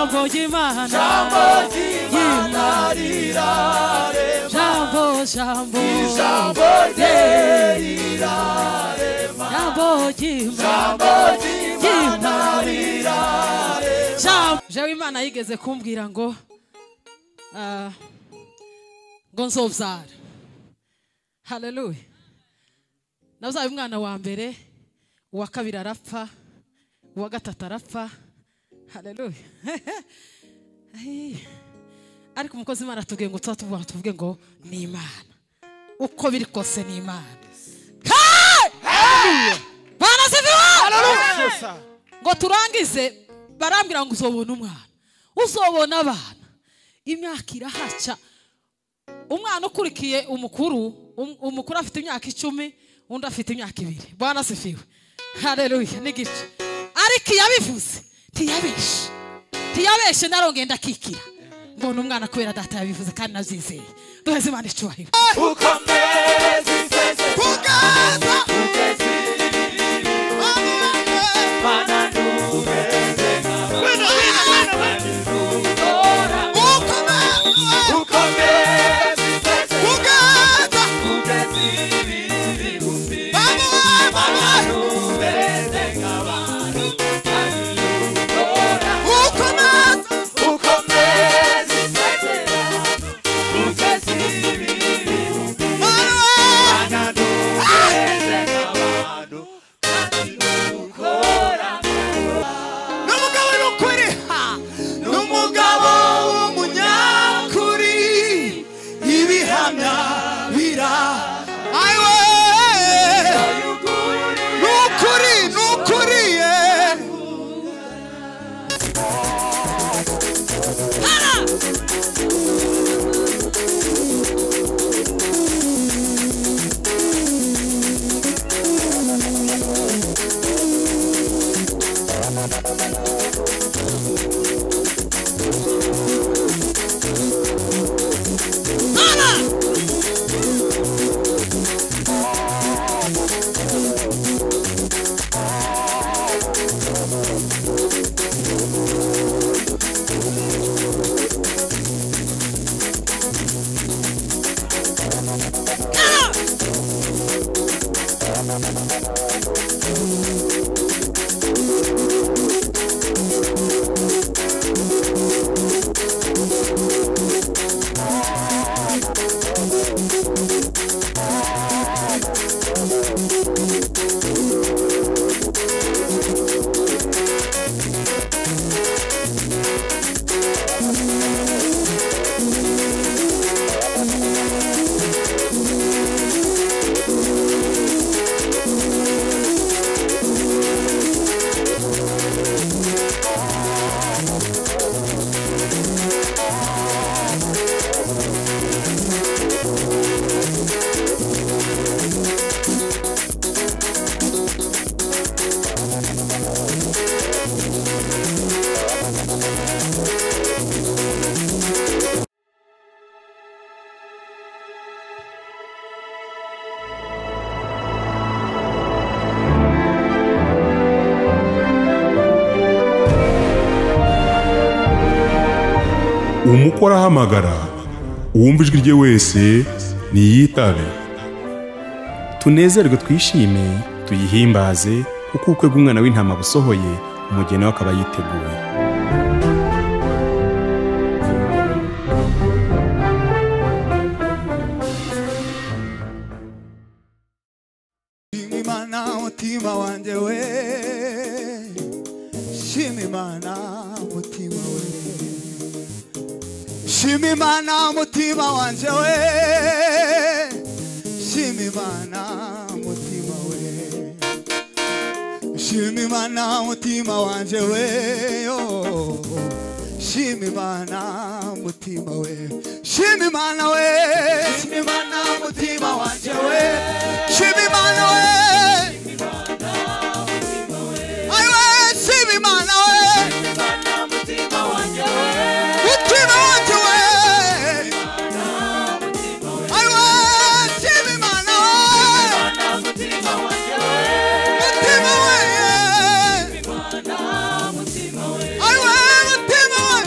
jambo ry'Imana rirarema jambo rirarema jambo ry'Imana rirarema jewe Imana yigeze kumbwira ngo nzovyara. Haleluya. Nazaye umwana wa mbere, uwa kabiri arapfa, uwa gatatu arapfa. Haleluya. Ariko umukozi Imana atubwiye ngo tuvuge ngo ni Imana. Uko biri kose ni Imana. Haleluya. Bana sifiwe. Haleluya. Ngo turangize barambwira ngo uzobona umwana. Uzobona abana. Imyaka irahaca. Umwana ukurikiye umukuru afite imyaka 10, undi afite imyaka 2. Bwana sifiwe. Haleluya. Nigice. Ariko yabivuze tiyabeshe narongenda kikira. Mbona umwana kubera data yabivuze kandi nazizeye. Duheze Imana icyubahiro. Ukomeze isese kugaza Mana nubeze umukora hamagara uwumva ijwi rye wese niyitabe. Tunezerwe twishime tuyihimbaze kuko ukwe bw'umwana w'intama busohoye, umugeni wakaba yiteguye. Shimimana mutima wanje we, shimimana mutima we, shimimana mutima wanje we, shimimana mutima we, shimimana mutima wanje we, oh, shimimana mutima we, shimimana we, shimimana mutima wanje we, shimimana we, aywe shimimana we, shimimana mutima wanje we, mutima wanje we, aywe shimimana we, mutima wanje we, mutima we, aywe mutima we.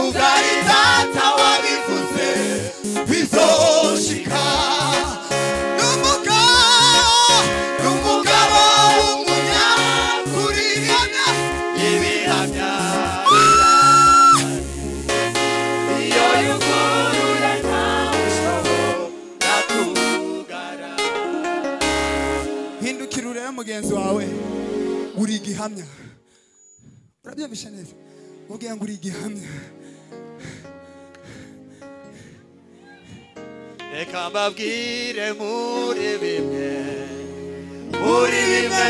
Uga uri igihamya urabyumvisha neza mubwira ngo uri igihamya reka mbabwire muri bimwe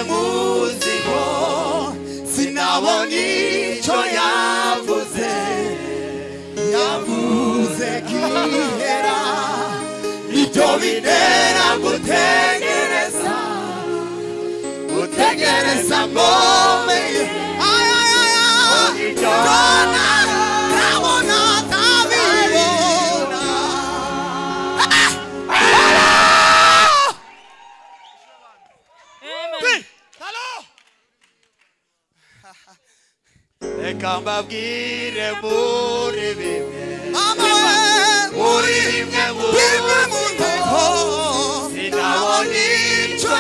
muziho sinabona icyo yavuze kihera ibyo bintera gutegereza ngomeye nabona ntabibona reka mbabwire muri bimwe muziho sinabona icyo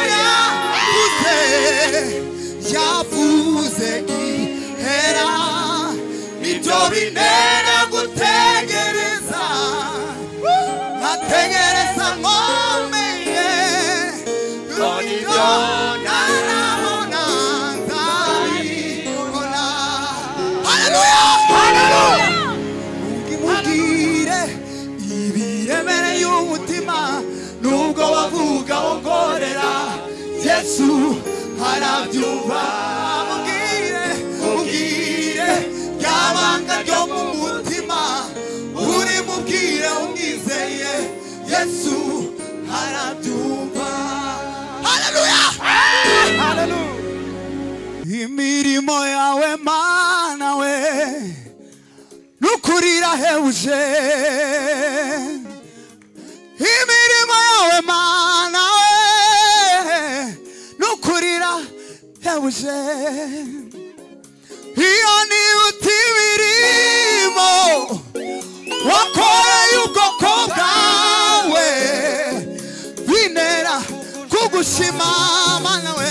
yavuze gihera nibyo bintera gutegereza nkategereza nkomeye nibyo narabona nzabibona haleluya mubwire ibiremereye umutima nubwo wavuga wongorera Yesu harabyumva mubwire ryabanga ryo mu mutima uri mubwire umwizeye Yesu harabyumva haleluya imirimo yawe Mana we n'ukuri irahebuje imirimo yawe Mana we nukurira yabuje iyo nibuti birimo wakoreye ubwoko bwawe binera kugushima Mana we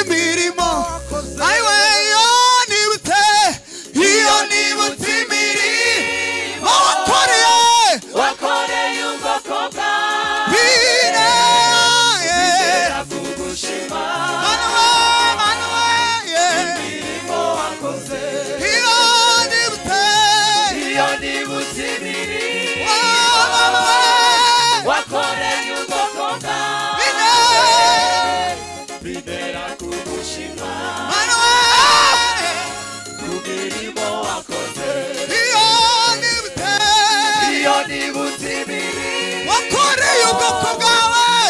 imirimo ayiwe iyo nibuti imirimo wakoreye ubwoko bwawe binera kugushima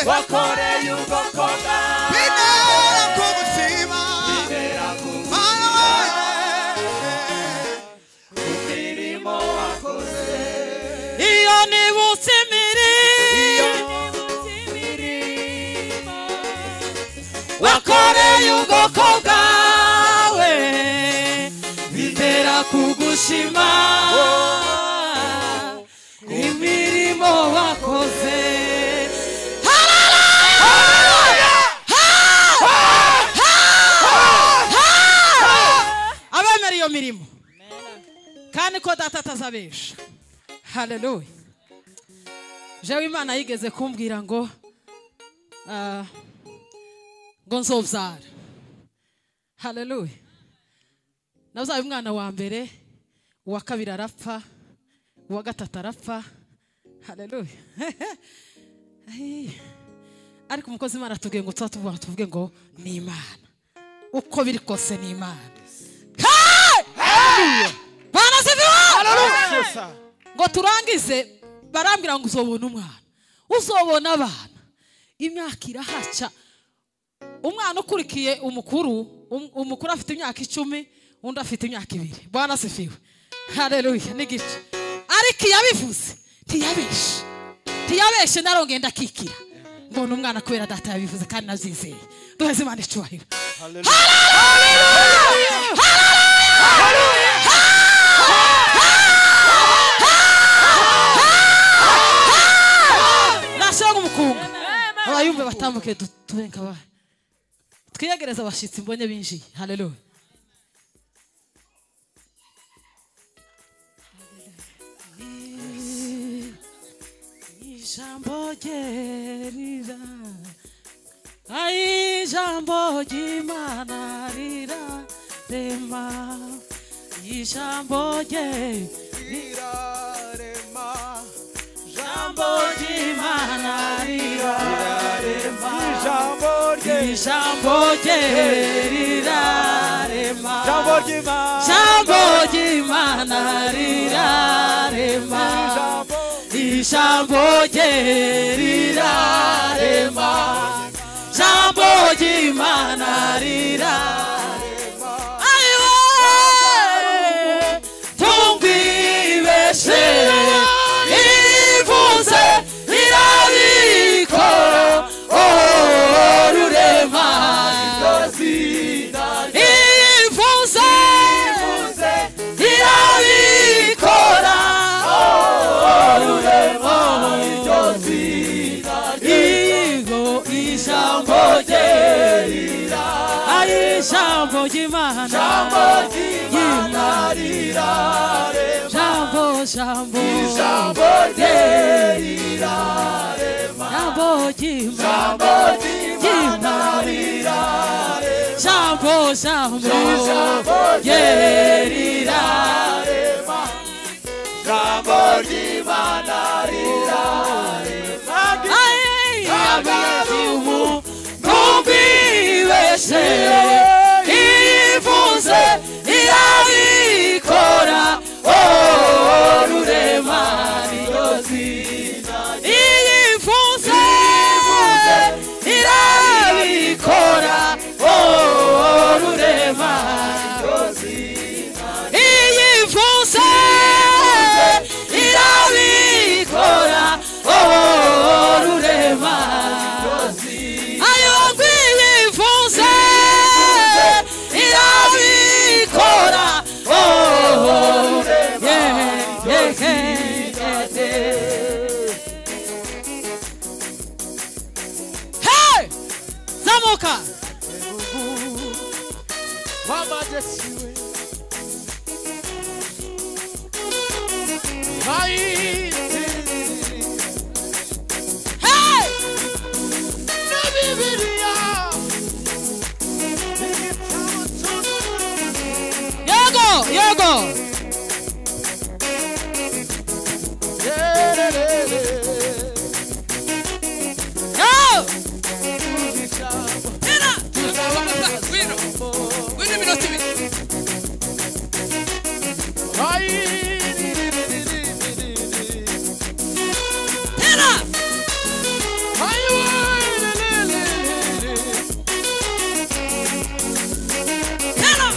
wakoreye ubwoko bwawe binera kugushima imirimo wakoze iyo nibutse imirimo wakoreye ubwoko bwawe bitera kugushima imirimo wakoze abemera iyo mirimo kandi ko data atazabesha haleluya jewe Imana yigeze kumbwira ngo nzobyara haleluya nazaye umwana wa mbere uwa kabiri arapfa uwa gatatu arapfa haleluya ariko umukozi Imana atubwiye ngo tuvuge ngo ni Imana uko biri kose ni Imana Bana sifiwe ngo turangize barambwira ngo uzobona umwana uzobona abana imyaka irahaca umwana ukurikiye umukuru afite imyaka 10 undi afite imyaka 2 Bwana sifiwe haleluya nigice ariko yabivuze ntiyabeshe narongenda kikira mbona umwana kubera data yabivuze kandi navyizeye duheze Imana icubahiro nashaka umukunga abayumve batambuke tubenka ba twiyegereza abashitsi mbonye binjiye haleluya ijambo gerira Ai jambo jimana rira rema. Ijambo je Irarema. jambo jimana rira rema. Jambo de. Ijambo je rira rema. Jambo de ma. Jambo jimana rira rema. Ijambo je rira rema. Jambo jimana rira rema. Aiwe tumbibeshe ivuze irabikora rurema ivuze irabikora rurema igo ijambo jerira ai jambo jimana rira jambo jambo jerira jambo jimana rira jambo jambo jerira Jambo de manarira. ai abimu tumbibeshe ivuze irabikora rurema iyivuze irabikora rurema iyivuze irabikora rurema ayo iyivuze irabikora hey zamuka Mama Jesiwe. hey yego yo Ina wino minoti ibiri Ina Ina